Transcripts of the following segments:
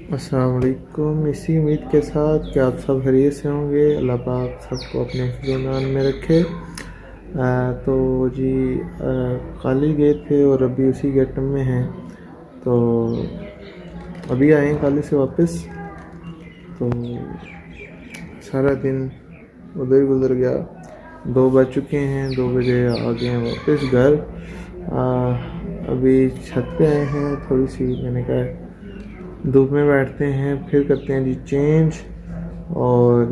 अस्सलाम वालेकुम। इसी उम्मीद के साथ कि आप सब खैरियत से होंगे, अल्लाह पाक सबको अपने हिफ्ज़-ओ-मान में रखे। तो जी कल ही गए थे और अभी उसी गेटअप में हैं। तो अभी आए हैं कल से वापस। तो सारा दिन उधर ही गुजर गया। 2 बज चुके हैं, 2 बजे आ गए हैं वापस घर। अभी छत पे आए हैं, थोड़ी सी मैंने कहा धूप में बैठते हैं, फिर करते हैं जी चेंज। और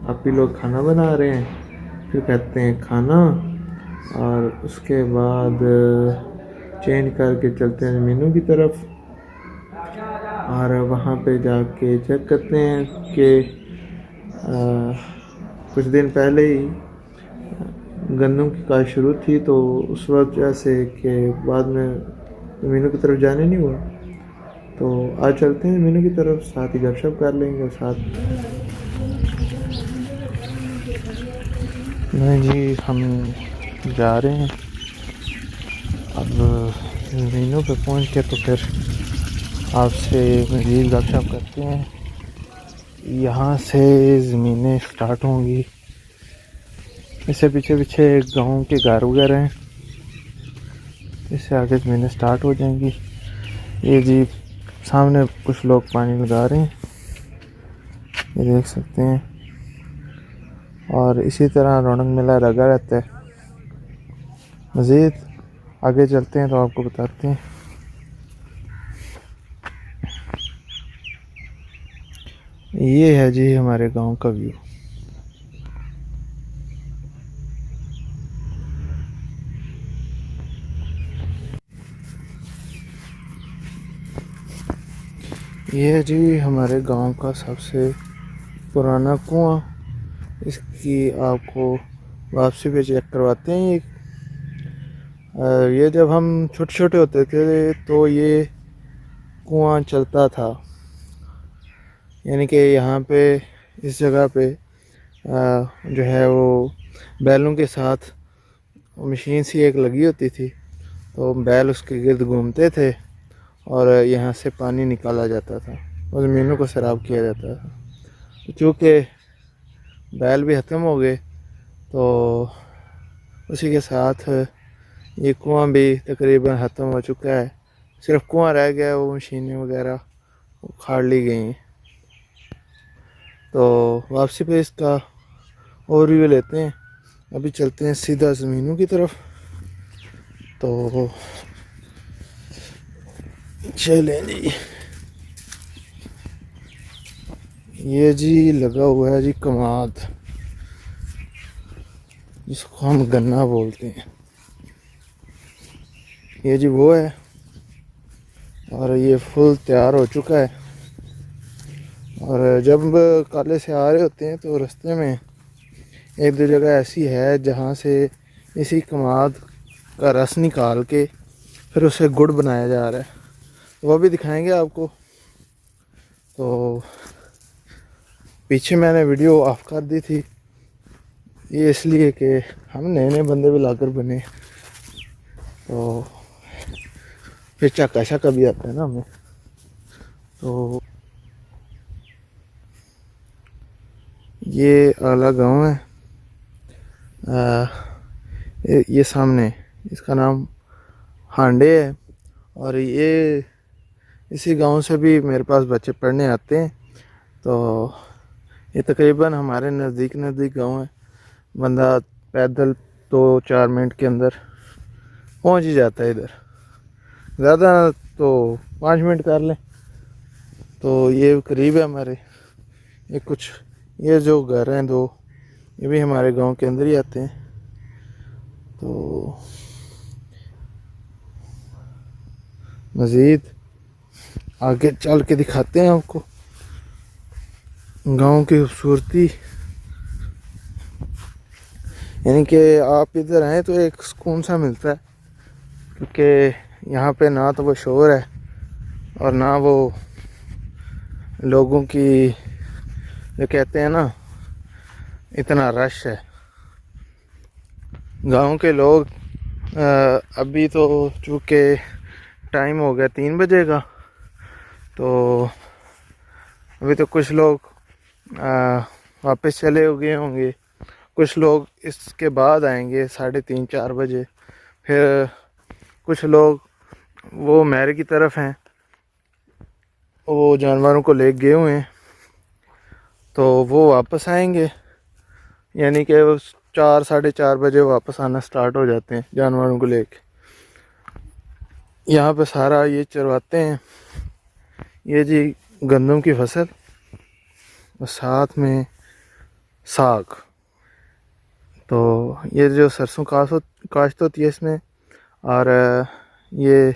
आप ही लोग खाना बना रहे हैं, फिर कहते हैं खाना, और उसके बाद चेंज करके चलते हैं ज़मीनों की तरफ। और वहाँ पे जाके चेक करते हैं कि कुछ दिन पहले ही गंदम की काश शुरू थी, तो उस वजह से कि बाद में ज़मीनों की तरफ जाने नहीं हुआ। तो आज चलते हैं ज़मीनों की तरफ, साथ ही गपशप कर लेंगे और साथ नहीं जी हम जा रहे हैं अब ज़मीनों पे पहुँच के, तो फिर आपसे मज़ीद गपशप करते हैं। यहाँ से ज़मीनें स्टार्ट होंगी, इससे पीछे पीछे गांव के घर वगैरह हैं, इससे आगे ज़मीनें स्टार्ट हो जाएंगी। ये जी सामने कुछ लोग पानी लगा रहे हैं, ये देख सकते हैं। और इसी तरह रौनक मेला लगा रहता है। मज़ीद आगे चलते हैं तो आपको बताते हैं। ये है जी हमारे गांव का व्यू। ये है जी हमारे गांव का सबसे पुराना कुआं। इसकी आपको वापसी पे चेक करवाते हैं। ये जब हम छोटे छोटे होते थे तो ये कुआं चलता था, यानी कि यहाँ पे इस जगह पे जो है वो बैलों के साथ मशीन सी एक लगी होती थी, तो बैल उसके गिर्द घूमते थे और यहाँ से पानी निकाला जाता था और ज़मीनों को सैराब किया जाता था। तो चूँकि बैल भी ख़त्म हो गए, तो उसी के साथ ये कुआं भी तकरीबन ख़त्म हो चुका है। सिर्फ कुआं रह गया, वो मशीनें वगैरह उखाड़ ली गई हैं। तो वापसी पे इसका ओवरव्यू लेते हैं। अभी चलते हैं सीधा ज़मीनों की तरफ। तो चलें जी। ये जी लगा हुआ है जी कमाद, जिसको हम गन्ना बोलते हैं। ये जी वो है, और ये फुल तैयार हो चुका है। और जब काले से आ रहे होते हैं तो रास्ते में एक दो जगह ऐसी है जहाँ से इसी कमाद का रस निकाल के फिर उसे गुड़ बनाया जा रहा है, तो वह भी दिखाएंगे आपको। तो पीछे मैंने वीडियो ऑफ कर दी थी, ये इसलिए कि हम नए नए बंदे भी लाकर बने, तो फिर चाका शाका भी आता है ना हमें। तो ये आला गांव है। ये सामने इसका नाम हांडे है। और ये इसी गांव से भी मेरे पास बच्चे पढ़ने आते हैं। तो ये तकरीबन हमारे नज़दीक गांव है। बंदा पैदल 2-4 मिनट के अंदर पहुंच ही जाता है इधर, ज़्यादा तो 5 मिनट कर लें। तो ये करीब है हमारे। ये कुछ ये जो घर हैं दो, ये भी हमारे गांव के अंदर ही आते हैं। तो मज़ीद आगे चल के दिखाते हैं आपको गांव की खूबसूरती। यानी कि आप इधर आए तो एक सुकून सा मिलता है, क्योंकि यहाँ पे ना तो वो शोर है और ना वो लोगों की जो कहते हैं ना इतना रश है। गांव के लोग अभी तो चूँकि टाइम हो गया 3 बजे का, तो अभी तो कुछ लोग वापस चले हो गए होंगे, कुछ लोग इसके बाद आएंगे 3:30-4 बजे। फिर कुछ लोग वो मेरे की तरफ हैं, वो जानवरों को ले गए हुए हैं, तो वो वापस आएंगे। यानी कि वो 4-4:30 बजे वापस आना स्टार्ट हो जाते हैं जानवरों को लेके। यहाँ पे सारा ये चरवाते हैं। ये जी गंदम की फसल और साथ में साग। तो ये जो सरसों काश्त होती है इसमें, और ये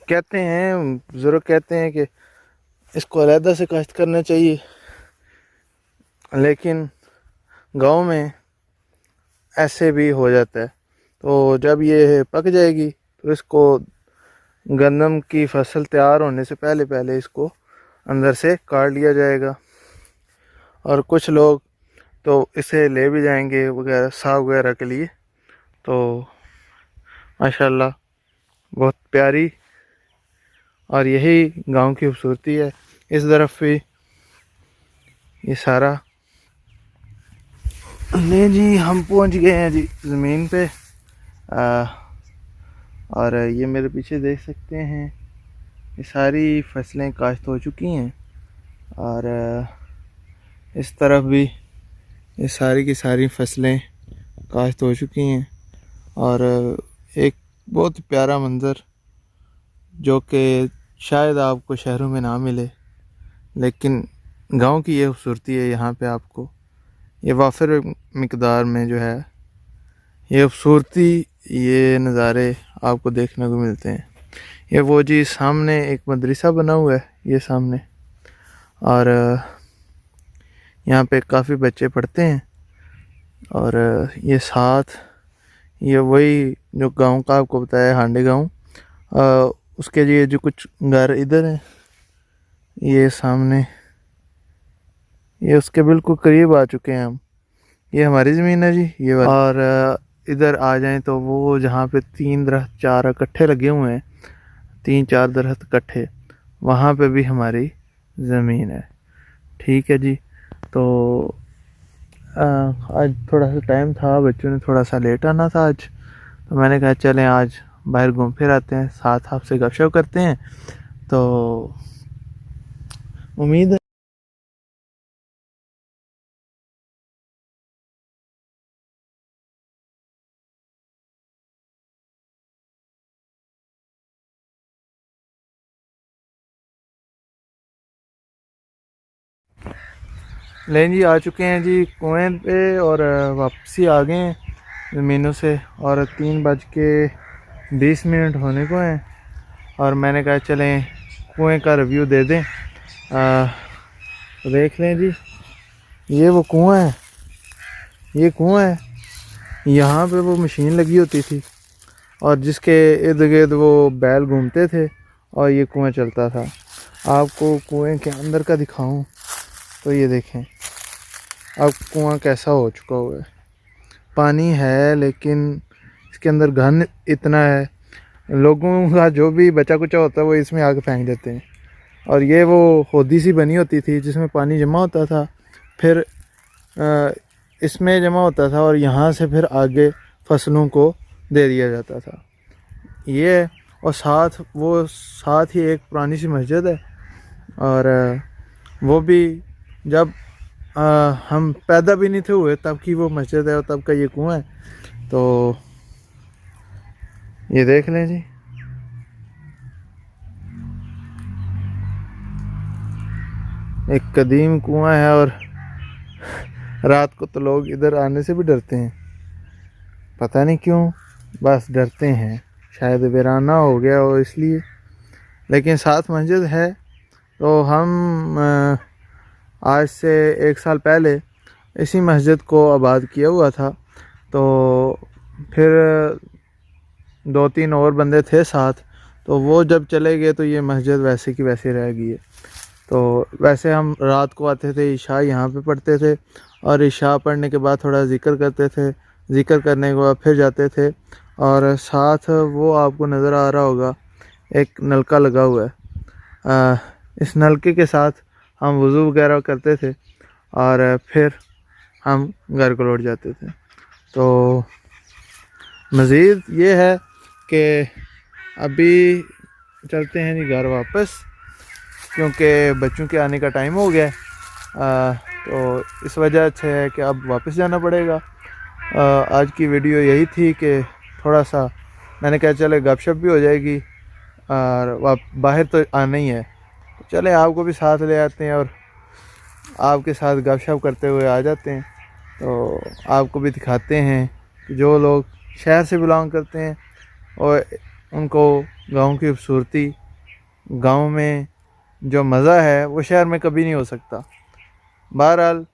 कहते हैं, बुजुर्ग कहते हैं कि इसको अलहदा से काश्त करना चाहिए, लेकिन गांव में ऐसे भी हो जाता है। तो जब ये पक जाएगी तो इसको गंदम की फसल तैयार होने से पहले पहले इसको अंदर से काट लिया जाएगा। और कुछ लोग तो इसे ले भी जाएंगे वगैरह साग वगैरह के लिए। तो माशाल्लाह बहुत प्यारी, और यही गांव की खूबसूरती है। इस तरफ भी ये सारा। ले जी हम पहुंच गए हैं जी ज़मीन पे। और ये मेरे पीछे देख सकते हैं, ये सारी फसलें काश्त हो चुकी हैं। और इस तरफ भी ये सारी की सारी फसलें काश्त हो चुकी हैं। और एक बहुत प्यारा मंज़र जो कि शायद आपको शहरों में ना मिले, लेकिन गांव की ये खूबसूरती है। यहाँ पे आपको ये वाफिर मिकदार में जो है ये खूबसूरती, ये नज़ारे आपको देखने को मिलते हैं। ये वो जी सामने एक मदरसा बना हुआ है ये सामने, और यहाँ पे काफ़ी बच्चे पढ़ते हैं। और ये साथ ये वही जो गांव का आपको बताया हांडे गांव, उसके लिए जो कुछ घर इधर हैं, ये सामने ये उसके बिल्कुल करीब आ चुके हैं हम। ये हमारी ज़मीन है जी ये वाली। और इधर आ जाएं तो वो जहाँ पे 3 दरख्त 4 इकट्ठे लगे हुए हैं, 3-4 दरख्त इकट्ठे, वहाँ पे भी हमारी ज़मीन है। ठीक है जी। तो आज थोड़ा सा टाइम था, बच्चों ने थोड़ा सा लेट आना था आज, तो मैंने कहा चलें आज बाहर घूम फिर आते हैं, साथ आपसे गपशप करते हैं। तो उम्मीद है लें जी। आ चुके हैं जी कुएं पे और वापसी आ गए हैं ज़मीनों से, और 3:20 होने को हैं। और मैंने कहा चलें कुएं का रिव्यू दे दें। तो देख लें जी, ये वो कुआं है, ये कुआं है। यहाँ पे वो मशीन लगी होती थी और जिसके इर्द गिर्द वो बैल घूमते थे और ये कुआं चलता था। आपको कुएं के अंदर का दिखाऊं तो ये देखें अब कुआं कैसा हो चुका हुआ है। पानी है लेकिन इसके अंदर घन इतना है, लोगों का जो भी बचा कुचा होता है वो इसमें आके फेंक देते हैं। और ये वो होदी सी बनी होती थी जिसमें पानी जमा होता था, फिर इसमें जमा होता था और यहाँ से फिर आगे फसलों को दे दिया जाता था ये। और साथ ही एक पुरानी सी मस्जिद है, और वो भी जब हम पैदा भी नहीं थे हुए तब की वो मस्जिद है और तब का ये कुआं है। तो ये देख लें जी, एक कदीम कुआं है। और रात को तो लोग इधर आने से भी डरते हैं, पता नहीं क्यों, बस डरते हैं, शायद वीराना हो गया हो इसलिए। लेकिन साथ मस्जिद है। तो हम आज से 1 साल पहले इसी मस्जिद को आबाद किया हुआ था। तो फिर 2-3 और बंदे थे साथ, तो वो जब चले गए तो ये मस्जिद वैसे की वैसे रह गई है। तो वैसे हम रात को आते थे, इशा यहाँ पे पढ़ते थे और इशा पढ़ने के बाद थोड़ा जिक्र करते थे, जिक्र करने के बाद फिर जाते थे। और साथ वो आपको नज़र आ रहा होगा एक नलका लगा हुआ है, इस नलके के साथ हम वज़ू वगैरह करते थे और फिर हम घर को लौट जाते थे। तो मज़ीद ये है कि अभी चलते हैं जी घर वापस, क्योंकि बच्चों के आने का टाइम हो गया है। तो इस वजह से है कि अब वापस जाना पड़ेगा। आज की वीडियो यही थी कि थोड़ा सा मैंने कहा चले गपशप भी हो जाएगी और बाहर तो आना ही है, तो चले आपको भी साथ ले आते हैं और आपके साथ गपशप करते हुए आ जाते हैं। तो आपको भी दिखाते हैं कि जो लोग शहर से बिलोंग करते हैं और उनको गांव की खूबसूरती, गांव में जो मज़ा है वो शहर में कभी नहीं हो सकता। बहरहाल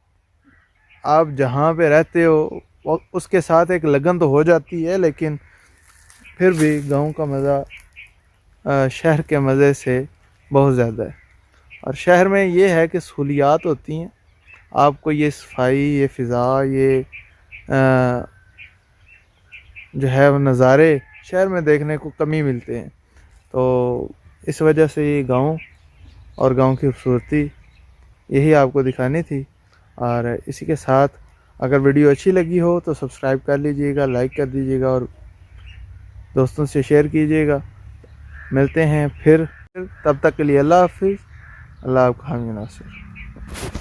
आप जहाँ पे रहते हो उसके साथ एक लगन तो हो जाती है, लेकिन फिर भी गांव का मज़ा शहर के मज़े से बहुत ज़्यादा है। और शहर में ये है कि सहूलियात होती हैं, आपको ये सफाई, ये फ़िज़ा, ये जो है वो नज़ारे शहर में देखने को कम ही मिलते हैं। तो इस वजह से ये गांव और गांव की खूबसूरती यही आपको दिखानी थी। और इसी के साथ अगर वीडियो अच्छी लगी हो तो सब्सक्राइब कर लीजिएगा, लाइक कर दीजिएगा और दोस्तों से शेयर कीजिएगा। मिलते हैं फिर, तब तक के लिए अल्लाह हाफिज़। अल्लाह आपका हामी नासिर।